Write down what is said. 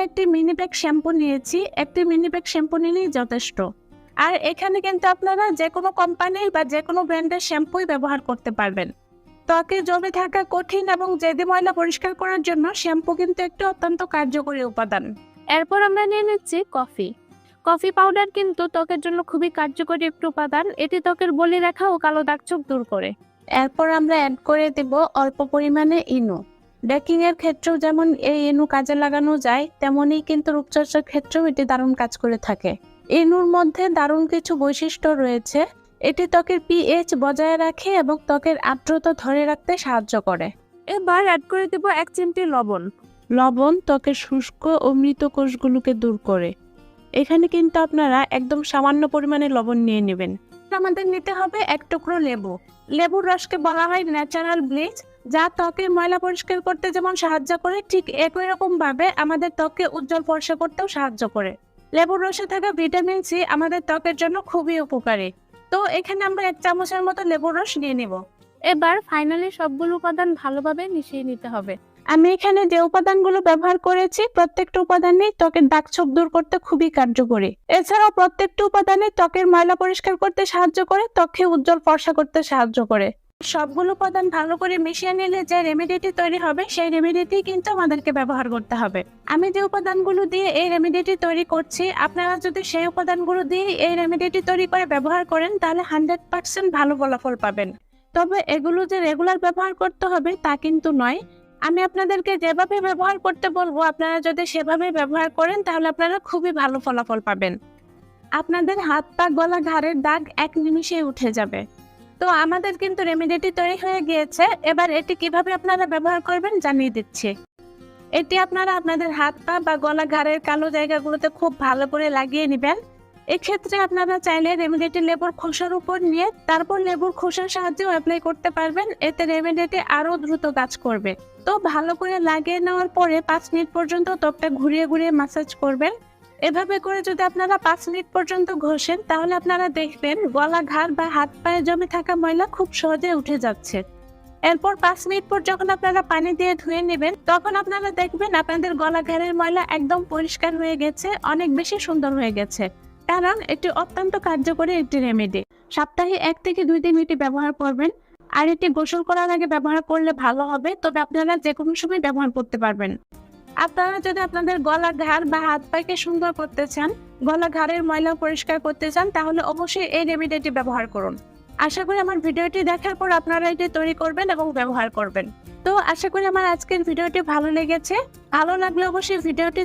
একটি mini pack shampoo নিয়েছি। একটি মিনি প্যাক শ্যাম্পু নিলেই যথেষ্ট। আর এখানে কিন্তু আপনারা যে কোনো কোম্পানির বা যে কোনো ব্র্যান্ডের শ্যাম্পুই ব্যবহার করতে পারবেন। ত্বকে জমে থাকা কঠিন এবং জেদি ময়লা পরিষ্কার করার জন্য শ্যাম্পু কিন্তু একটি অত্যন্ত কার্যকরী উপাদান। এরপর আমরা নিয়ে নিচ্ছি কফি। কফি পাউডার কিন্তু ত্বকের জন্য খুবই কার্যকরী একটি উপাদান। এটি ত্বকের বলিরেখা ও কালো দাগ ছোপ দূর করে। এরপর আমরা অ্যাড করে দেব অল্প পরিমাণে ইনো। বেকিং এর ক্ষেত্রেও যেমন এই ইনো কাজে লাগানো যায়, তেমনই কিন্তু রূপচর্চার ক্ষেত্রেও এটি দারুণ কাজ করে থাকে। ইনুর মধ্যে দারুণ কিছু বৈশিষ্ট্য রয়েছে। এটি ত্বকের পিএইচ বজায় রাখে এবং ত্বকের আর্দ্রতা ধরে রাখতে সাহায্য করে। এবার অ্যাড করে দেব 1 চিমটি লবণ। লবণ ত্বকের শুষ্ক ও মৃত কোষগুলোকে দূর করে। এখানে কিন্তু আপনারা একদম সামান্য পরিমাণে লবণ নিয়ে নেবেন। আমাদের নিতে হবে 1 টুকরো লেবু। লেবুর রসকে বলা হয় ন্যাচারাল ব্লিচ, যা ত্বকের ময়লা পরিষ্কার করতে যেমন সাহায্য করে, ঠিক একই রকম ভাবে আমাদের ত্বককে উজ্জ্বল ফর্সা করতেও সাহায্য করে। লেবুর রসে থাকা ভিটামিন সি আমাদের ত্বকের জন্য খুবই উপকারী। তো এখানে আমরা 1 চামচের মতো লেবুর রস নিয়ে নিব। এবার ফাইনালি সবগুলো উপাদান ভালোভাবে মিশিয়ে নিতে হবে। আমি এখানে যে উপাদানগুলো ব্যবহার করেছি, প্রত্যেকটা উপাদানই ত্বকের দাগ ছোপ দূর করতে খুবই কার্যকরী। এছাড়াও প্রত্যেকটা উপাদানই ত্বকের ময়লা পরিষ্কার করতে সাহায্য করে, ত্বককে উজ্জ্বল ফর্সা করতে সাহায্য করে। সবগুলো উপাদান ভালো করে মিশিয়ে নিলে যে রেমেডিটি তৈরি হবে, সেই রেমেডিটি কিন্তু আমাদেরকে ব্যবহার করতে হবে। আমি যে উপাদানগুলো দিয়ে এই রেমেডিটি তৈরি করছি, আপনারা যদি সেই উপাদানগুলো দিয়ে এই রেমেডিটি তৈরি করে ব্যবহার করেন, তাহলে 100% ভালো ফলাফল পাবেন। তবে এগুলো যে রেগুলার ব্যবহার করতে হবে তা কিন্তু নয়। আমি আপনাদেরকে যেভাবে ব্যবহার করতে বলবো, আপনারা যদি সেভাবে ব্যবহার করেন তাহলে আপনারা খুবই ভালো ফলাফল পাবেন। আপনাদের হাত পা গলা ঘাড়ের দাগ 1 নিমিষে উঠে যাবে। তো আমাদের কিন্তু রেমেডিটি তৈরি হয়ে গিয়েছে। এবার এটি কিভাবে আপনারা ব্যবহার করবেন জানিয়ে দিচ্ছি। এটি আপনারা আপনাদের হাত পা বা গলা ঘাড়ের কালো জায়গাগুলোতে খুব ভালো করে লাগিয়ে নেবেন। এক্ষেত্রে আপনারা চাইলে রেমেডিটি লেবুর খোসার উপর নিয়ে তারপর লেবুর খোসার সাহায্যেও অ্যাপ্লাই করতে পারবেন। এতে রেমেডিটি আরো দ্রুত কাজ করবে। তো ভালো করে লাগিয়ে নেওয়ার পরে 5 মিনিট পর্যন্ত ত্বকটা ঘুরিয়ে ঘুরিয়ে ম্যাসাজ করবেন। এভাবে করে যদি আপনারা 5 মিনিট পর্যন্ত ঘষেন, তাহলে আপনারা দেখবেন গলা ঘাড় বা হাত পায়ে জমে থাকা ময়লা খুব সহজে উঠে যাচ্ছে। এরপর 5 মিনিট পর যখন আপনারা পানি দিয়ে ধুয়ে নেবেন, তখন আপনারা দেখবেন আপনাদের গলা ঘাড়ের ময়লা একদম পরিষ্কার হয়ে গেছে, অনেক বেশি সুন্দর হয়ে গেছে। কারণ এটি অত্যন্ত কার্যকরী একটি রেমেডি। সপ্তাহে 1 থেকে 2 দিন এটি ব্যবহার করবেন। আর এটি গোসল করার আগে ব্যবহার করলে ভালো হবে, তবে আপনারা যে কোনো সময় ব্যবহার করতে পারবেন। আপনারা যদি আপনাদের গলা ঘাড় বা হাত পাকে সুন্দর করতে চান, গলা ঘাড়ের ময়লা পরিষ্কার করতে চান, তাহলে অবশ্যই এই রেমেডিটি ব্যবহার করুন। আশা করি আমার ভিডিওটি দেখার পর আপনারা এটি তৈরি করবেন এবং ব্যবহার করবেন। তো আশা করি আমার আজকের ভিডিওটি ভালো লেগেছে। ভালো লাগলে অবশ্যই ভিডিওটি